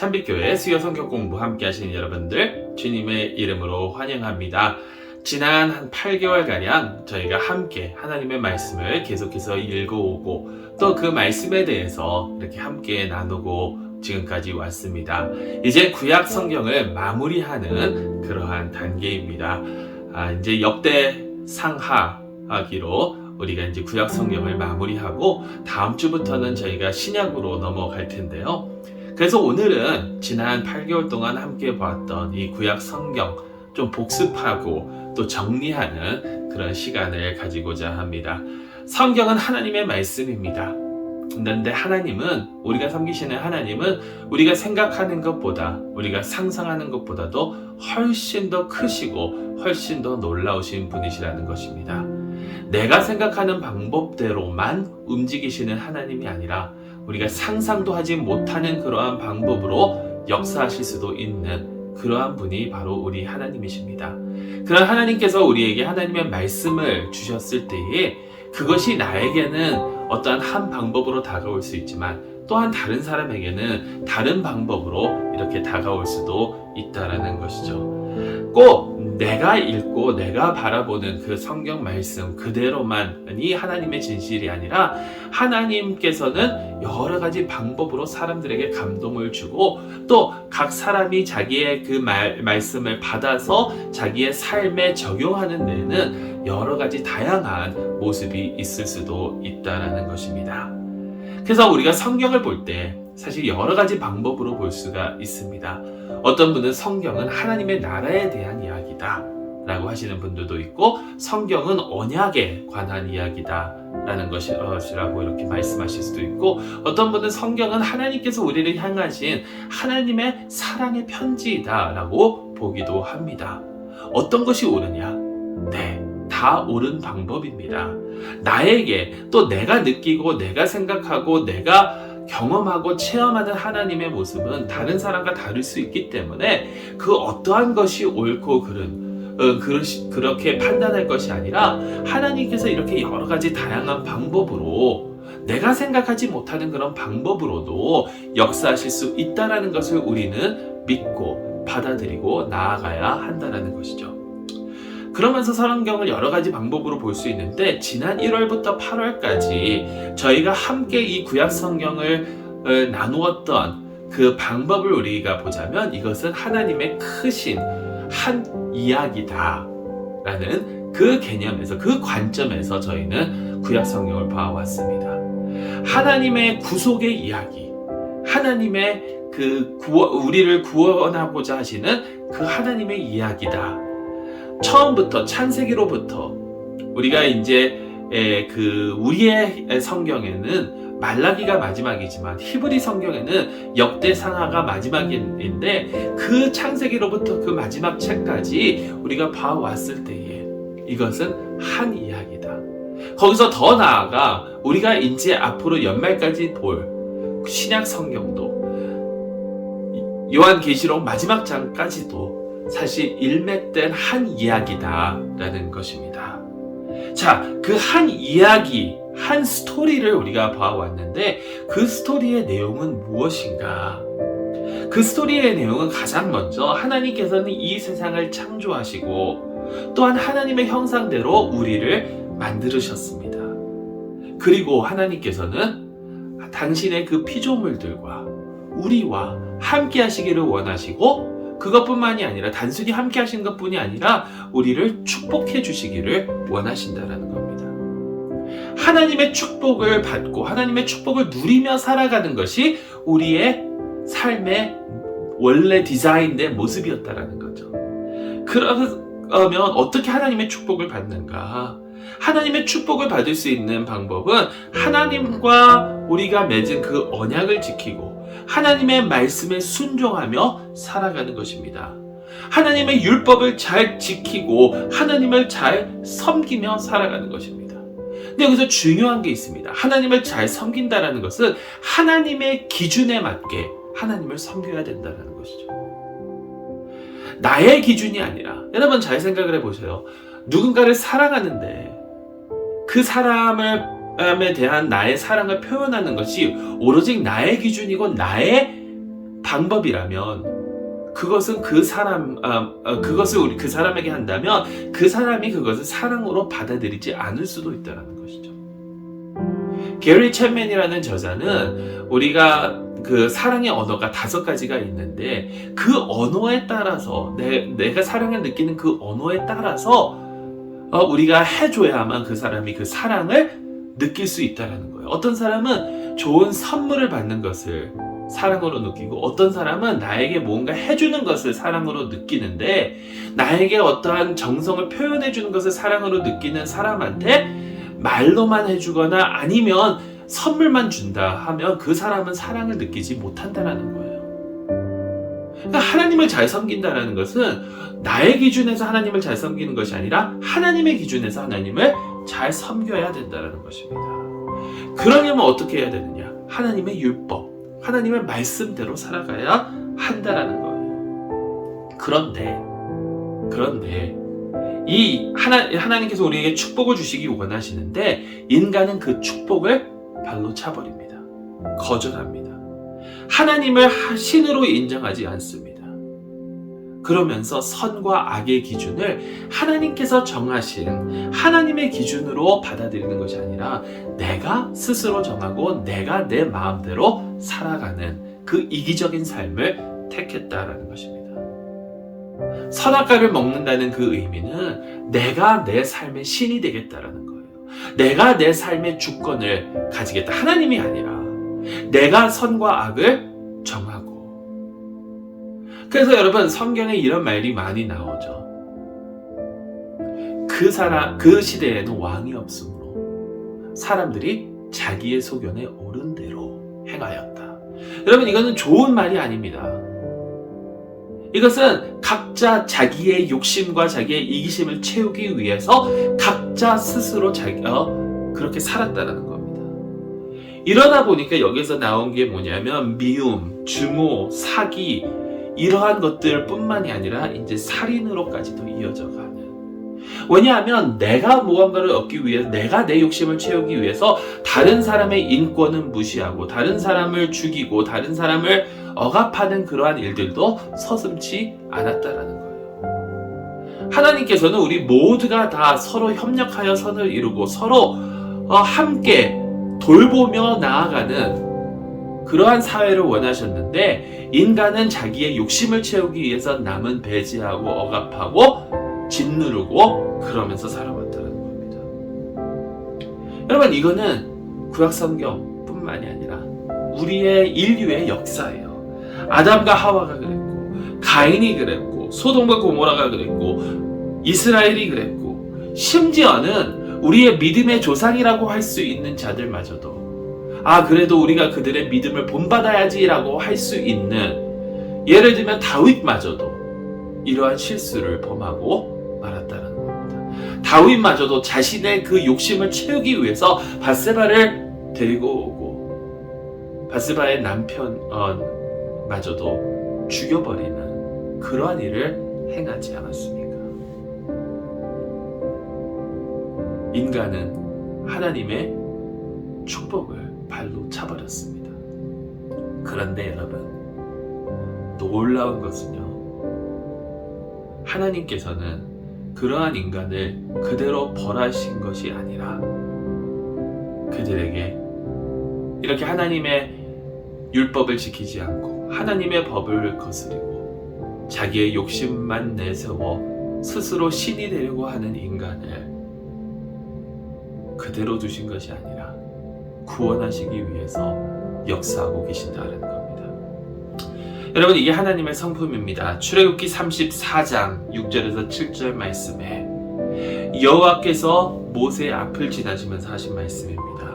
참빛교회 수요 성경 공부 함께 하시는 여러분들 주님의 이름으로 환영합니다. 지난 한 8개월가량 저희가 함께 하나님의 말씀을 계속해서 읽어오고 또 그 말씀에 대해서 이렇게 함께 나누고 지금까지 왔습니다. 이제 구약 성경을 마무리하는 그러한 단계입니다. 이제 역대 상하기로 우리가 이제 구약 성경을 마무리하고 다음 주부터는 저희가 신약으로 넘어갈 텐데요. 그래서 오늘은 지난 8개월 동안 함께 보았던 이 구약 성경 좀 복습하고 또 정리하는 그런 시간을 가지고자 합니다. 성경은 하나님의 말씀입니다. 그런데 하나님은, 우리가 섬기시는 하나님은 우리가 생각하는 것보다, 우리가 상상하는 것보다도 훨씬 더 크시고 훨씬 더 놀라우신 분이시라는 것입니다. 내가 생각하는 방법대로만 움직이시는 하나님이 아니라 우리가 상상도 하지 못하는 그러한 방법으로 역사하실 수도 있는 그러한 분이 바로 우리 하나님이십니다. 그런 하나님께서 우리에게 하나님의 말씀을 주셨을 때에 그것이 나에게는 어떠한 한 방법으로 다가올 수 있지만 또한 다른 사람에게는 다른 방법으로 이렇게 다가올 수도 있다라는 것이죠. 꼭 내가 읽고 내가 바라보는 그 성경 말씀 그대로만이 하나님의 진실이 아니라 하나님께서는 여러 가지 방법으로 사람들에게 감동을 주고 또 각 사람이 자기의 그 말씀을 받아서 자기의 삶에 적용하는 데에는 여러 가지 다양한 모습이 있을 수도 있다는 것입니다. 그래서 우리가 성경을 볼 때 사실 여러 가지 방법으로 볼 수가 있습니다. 어떤 분은 성경은 하나님의 나라에 대한 이야기다 라고 하시는 분들도 있고, 성경은 언약에 관한 이야기다 라는 것이라고 이렇게 말씀하실 수도 있고, 어떤 분은 성경은 하나님께서 우리를 향하신 하나님의 사랑의 편지이다 라고 보기도 합니다. 어떤 것이 옳으냐? 네, 다 옳은 방법입니다. 나에게 또 내가 느끼고 내가 생각하고 내가 경험하고 체험하는 하나님의 모습은 다른 사람과 다를 수 있기 때문에 그 어떠한 것이 옳고 그렇게 판단할 것이 아니라 하나님께서 이렇게 여러 가지 다양한 방법으로 내가 생각하지 못하는 그런 방법으로도 역사하실 수 있다는 것을 우리는 믿고 받아들이고 나아가야 한다는 것이죠. 그러면서 성경을 여러 가지 방법으로 볼 수 있는데, 지난 1월부터 8월까지 저희가 함께 이 구약 성경을 나누었던 그 방법을 우리가 보자면 이것은 하나님의 크신 한 이야기다 라는 그 개념에서, 그 관점에서 저희는 구약 성경을 봐왔습니다. 하나님의 구속의 이야기, 하나님의 우리를 구원하고자 하시는 그 하나님의 이야기다. 처음부터 창세기로부터 우리가 이제 우리의 성경에는 말라기가 마지막이지만 히브리 성경에는 역대상하가 마지막인데, 그 창세기로부터 그 마지막 책까지 우리가 봐왔을 때에 이것은 한 이야기다. 거기서 더 나아가 우리가 이제 앞으로 연말까지 볼 신약 성경도 요한계시록 마지막 장까지도 사실 일맥된 한 이야기다라는 것입니다. 자, 그 한 이야기, 한 스토리를 우리가 봐왔는데 그 스토리의 내용은 무엇인가? 그 스토리의 내용은 가장 먼저 하나님께서는 이 세상을 창조하시고 또한 하나님의 형상대로 우리를 만들으셨습니다. 그리고 하나님께서는 당신의 그 피조물들과 우리와 함께 하시기를 원하시고, 그것뿐만이 아니라 단순히 함께 하신 것뿐이 아니라 우리를 축복해 주시기를 원하신다라는 겁니다. 하나님의 축복을 받고 하나님의 축복을 누리며 살아가는 것이 우리의 삶의 원래 디자인된 모습이었다라는 거죠. 그러면 어떻게 하나님의 축복을 받는가? 하나님의 축복을 받을 수 있는 방법은 하나님과 우리가 맺은 그 언약을 지키고 하나님의 말씀에 순종하며 살아가는 것입니다. 하나님의 율법을 잘 지키고 하나님을 잘 섬기며 살아가는 것입니다. 근데 여기서 중요한 게 있습니다. 하나님을 잘 섬긴다는 것은 하나님의 기준에 맞게 하나님을 섬겨야 된다는 것이죠. 나의 기준이 아니라, 여러분 잘 생각을 해보세요. 누군가를 사랑하는데 그 사람에 대한 나의 사랑을 표현하는 것이 오로지 나의 기준이고 나의 방법이라면 그것은 그것을 우리 그 사람에게 한다면 그 사람이 그것을 사랑으로 받아들이지 않을 수도 있다는 것이죠. 게리 챕맨이라는 저자는 우리가 그 사랑의 언어가 5가지가 있는데 그 언어에 따라서 내가 사랑을 느끼는 그 언어에 따라서 우리가 해줘야만 그 사람이 그 사랑을 느낄 수 있다는 거예요. 어떤 사람은 좋은 선물을 받는 것을 사랑으로 느끼고 어떤 사람은 나에게 뭔가 해주는 것을 사랑으로 느끼는데 나에게 어떠한 정성을 표현해주는 것을 사랑으로 느끼는 사람한테 말로만 해주거나 아니면 선물만 준다 하면 그 사람은 사랑을 느끼지 못한다는 거예요. 그러니까 하나님을 잘 섬긴다는 것은 나의 기준에서 하나님을 잘 섬기는 것이 아니라 하나님의 기준에서 하나님을 잘 섬겨야 된다는 것입니다. 그러려면 어떻게 해야 되느냐? 하나님의 율법, 하나님의 말씀대로 살아가야 한다라는 거예요. 그런데 하나님께서 우리에게 축복을 주시기 원하시는데 인간은 그 축복을 발로 차버립니다. 거절합니다. 하나님을 신으로 인정하지 않습니다. 그러면서 선과 악의 기준을 하나님께서 정하신 하나님의 기준으로 받아들이는 것이 아니라 내가 스스로 정하고 내가 내 마음대로 살아가는 그 이기적인 삶을 택했다라는 것입니다. 선악과를 먹는다는 그 의미는 내가 내 삶의 신이 되겠다라는 거예요. 내가 내 삶의 주권을 가지겠다. 하나님이 아니라 내가 선과 악을 정하고. 그래서 여러분 성경에 이런 말이 많이 나오죠. 그 시대에는 왕이 없으므로 사람들이 자기의 소견에 옳은 대로 행하였다. 여러분 이거는 좋은 말이 아닙니다. 이것은 각자 자기의 욕심과 자기의 이기심을 채우기 위해서 각자 스스로 그렇게 살았다는 겁니다. 이러다 보니까 여기서 나온 게 뭐냐면 미움, 증오, 사기 이러한 것들 뿐만이 아니라 이제 살인으로까지도 이어져 가는. 왜냐하면 내가 무언가를 얻기 위해서 내가 내 욕심을 채우기 위해서 다른 사람의 인권은 무시하고 다른 사람을 죽이고 다른 사람을 억압하는 그러한 일들도 서슴지 않았다라는 거예요. 하나님께서는 우리 모두가 다 서로 협력하여 선을 이루고 서로 함께 돌보며 나아가는 그러한 사회를 원하셨는데 인간은 자기의 욕심을 채우기 위해서 남은 배제하고 억압하고 짓누르고 그러면서 살아왔다는 겁니다. 여러분 이거는 구약성경뿐만이 아니라 우리의 인류의 역사예요. 아담과 하와가 그랬고 가인이 그랬고 소돔과 고모라가 그랬고 이스라엘이 그랬고 심지어는 우리의 믿음의 조상이라고 할 수 있는 자들마저도 그래도 우리가 그들의 믿음을 본받아야지라고 할 수 있는 예를 들면 다윗마저도 이러한 실수를 범하고 말았다는 겁니다. 다윗마저도 자신의 그 욕심을 채우기 위해서 밧세바를 데리고 오고 밧세바의 남편 마저도 죽여버리는 그러한 일을 행하지 않았습니까? 인간은 하나님의 축복을 발로 차버렸습니다. 그런데 여러분 놀라운 것은요, 하나님께서는 그러한 인간을 그대로 벌하신 것이 아니라 그들에게 이렇게 하나님의 율법을 지키지 않고 하나님의 법을 거스리고 자기의 욕심만 내세워 스스로 신이 되려고 하는 인간을 그대로 두신 것이 아니라 구원하시기 위해서 역사하고 계신다는 겁니다. 여러분 이게 하나님의 성품입니다. 출애굽기 34장 6절에서 7절 말씀에 여호와께서 모세의 앞을 지나시면서 하신 말씀입니다.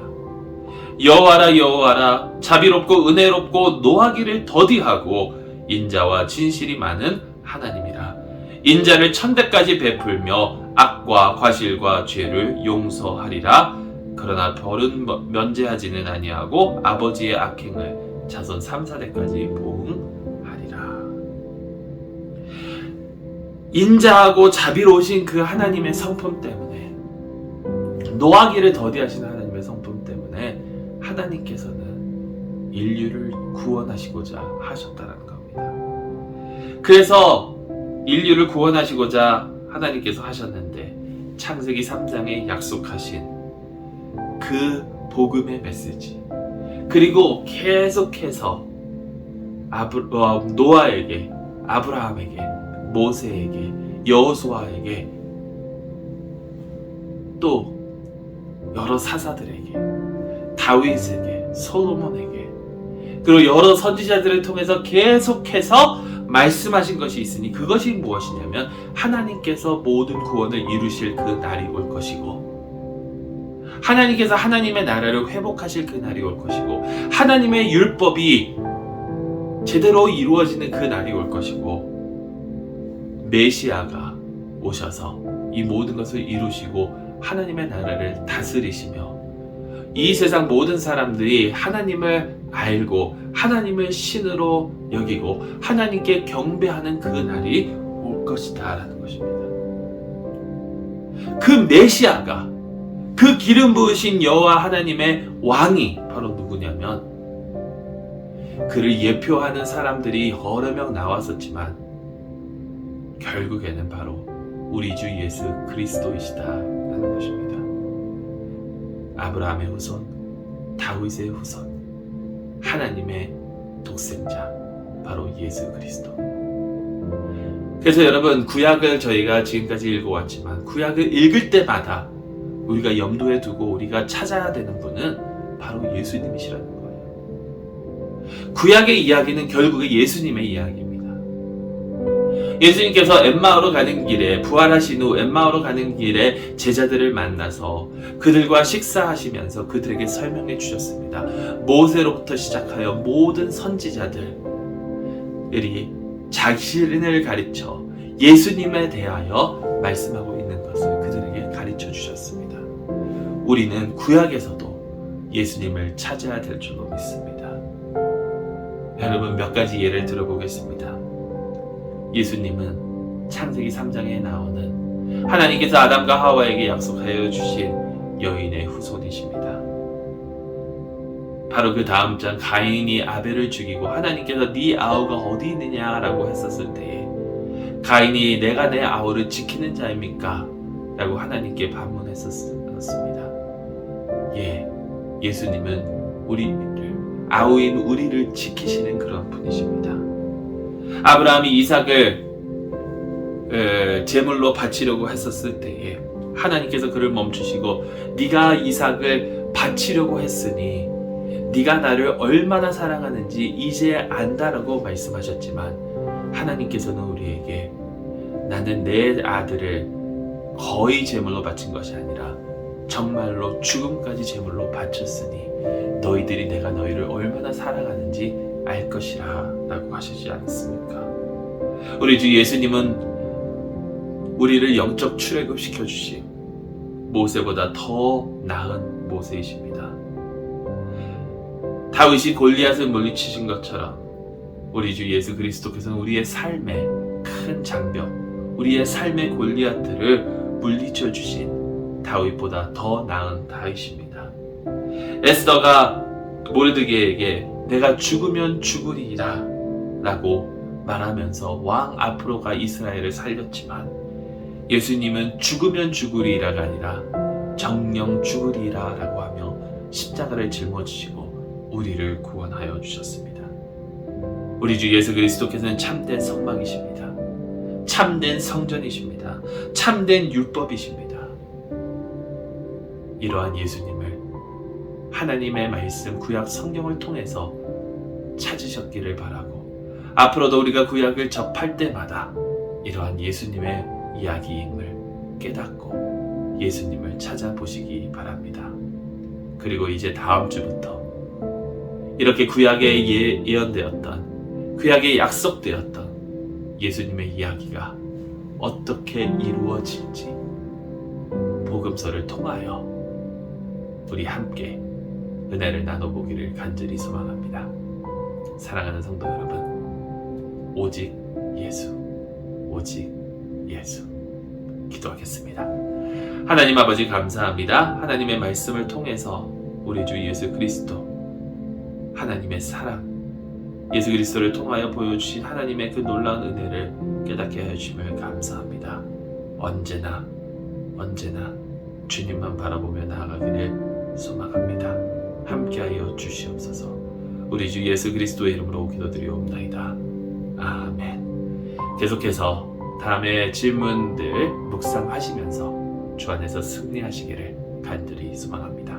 여호와라 여호와라 자비롭고 은혜롭고 노하기를 더디하고 인자와 진실이 많은 하나님이라. 인자를 천대까지 베풀며 악과 과실과 죄를 용서하리라. 그러나 벌은 면제하지는 아니하고 아버지의 악행을 자손 3, 4대까지 보응하리라. 인자하고 자비로우신 그 하나님의 성품 때문에 노하기를 더디하신 하나님의 성품 때문에 하나님께서는 인류를 구원하시고자 하셨다는 겁니다. 그래서 인류를 구원하시고자 하나님께서 하셨는데 창세기 3장에 약속하신 그 복음의 메시지, 그리고 계속해서 노아에게, 아브라함에게, 모세에게, 여호수아에게, 또 여러 사사들에게, 다윗에게, 솔로몬에게, 그리고 여러 선지자들을 통해서 계속해서 말씀하신 것이 있으니 그것이 무엇이냐면 하나님께서 모든 구원을 이루실 그 날이 올 것이고, 하나님께서 하나님의 나라를 회복하실 그 날이 올 것이고, 하나님의 율법이 제대로 이루어지는 그 날이 올 것이고, 메시아가 오셔서 이 모든 것을 이루시고 하나님의 나라를 다스리시며 이 세상 모든 사람들이 하나님을 알고 하나님을 신으로 여기고 하나님께 경배하는 그 날이 올 것이다 라는 것입니다. 그 메시아가, 그 기름 부으신 여호와 하나님의 왕이 바로 누구냐면, 그를 예표하는 사람들이 여러 명 나왔었지만 결국에는 바로 우리 주 예수 그리스도이시다 라는 것입니다. 아브라함의 후손, 다윗의 후손, 하나님의 독생자, 바로 예수 그리스도. 그래서 여러분, 구약을 저희가 지금까지 읽어왔지만 구약을 읽을 때마다 우리가 염두에 두고 우리가 찾아야 되는 분은 바로 예수님이시라는 거예요. 구약의 이야기는 결국에 예수님의 이야기입니다. 예수님께서 엠마오로 가는 길에, 부활하신 후 엠마오로 가는 길에 제자들을 만나서 그들과 식사하시면서 그들에게 설명해 주셨습니다. 모세로부터 시작하여 모든 선지자들이 자신을 가르쳐 예수님에 대하여 말씀하고 있는 것을 그들에게 가르쳐 주셨습니다. 우리는 구약에서도 예수님을 찾아야 될 줄로 믿습니다. 여러분, 몇 가지 예를 들어보겠습니다. 예수님은 창세기 3장에 나오는 하나님께서 아담과 하와에게 약속하여 주신 여인의 후손이십니다. 바로 그 다음 장, 가인이 아벨을 죽이고 하나님께서 네 아우가 어디 있느냐라고 했었을 때에 가인이 내가 내 아우를 지키는 자입니까? 라고 하나님께 반문했었습니다. 예수님은 우리를, 아우인 우리를 지키시는 그런 분이십니다. 아브라함이 이삭을 제물로 바치려고 했었을 때에 하나님께서 그를 멈추시고 네가 이삭을 바치려고 했으니 네가 나를 얼마나 사랑하는지 이제 안다라고 말씀하셨지만, 하나님께서는 우리에게 나는 내 아들을 거의 제물로 바친 것이 아니라 정말로 죽음까지 제물로 바쳤으니 너희들이 내가 너희를 얼마나 사랑하는지 알 것이라 라고 하시지 않습니까? 우리 주 예수님은 우리를 영적 출애굽 시켜주신 모세보다 더 나은 모세이십니다. 다윗이 골리앗을 물리치신 것처럼 우리 주 예수 그리스도께서는 우리의 삶의 큰 장벽, 우리의 삶의 골리앗들을 물리쳐 주신 다윗보다 더 나은 다윗입니다. 에스더가 모르드게에게 내가 죽으면 죽으리라 라고 말하면서 왕 앞으로 가 이스라엘을 살렸지만, 예수님은 죽으면 죽으리라가 아니라 정령 죽으리라 라고 하며 십자가를 짊어지시고 우리를 구원하여 주셨습니다. 우리 주 예수 그리스도께서는 참된 성막이십니다. 참된 성전이십니다. 참된 율법이십니다. 이러한 예수님을 하나님의 말씀, 구약 성경을 통해서 찾으셨기를 바라고, 앞으로도 우리가 구약을 접할 때마다 이러한 예수님의 이야기임을 깨닫고 예수님을 찾아보시기 바랍니다. 그리고 이제 다음 주부터 이렇게 구약에 예언되었던, 구약에 약속되었던 예수님의 이야기가 어떻게 이루어질지 복음서를 통하여 우리 함께 은혜를 나눠보기를 간절히 소망합니다. 사랑하는 성도 여러분, 오직 예수, 오직 예수. 기도하겠습니다. 하나님 아버지 감사합니다. 하나님의 말씀을 통해서 우리 주 예수 그리스도, 하나님의 사랑, 예수 그리스도를 통하여 보여주신 하나님의 그 놀라운 은혜를 깨닫게 해주심을 감사합니다. 언제나 주님만 바라보며 나아가기를 소망합니다. 함께하여 주시옵소서. 우리 주 예수 그리스도의 이름으로 기도드리옵나이다. 아멘. 계속해서 다음의 질문들 묵상하시면서 주 안에서 승리하시기를 간절히 소망합니다.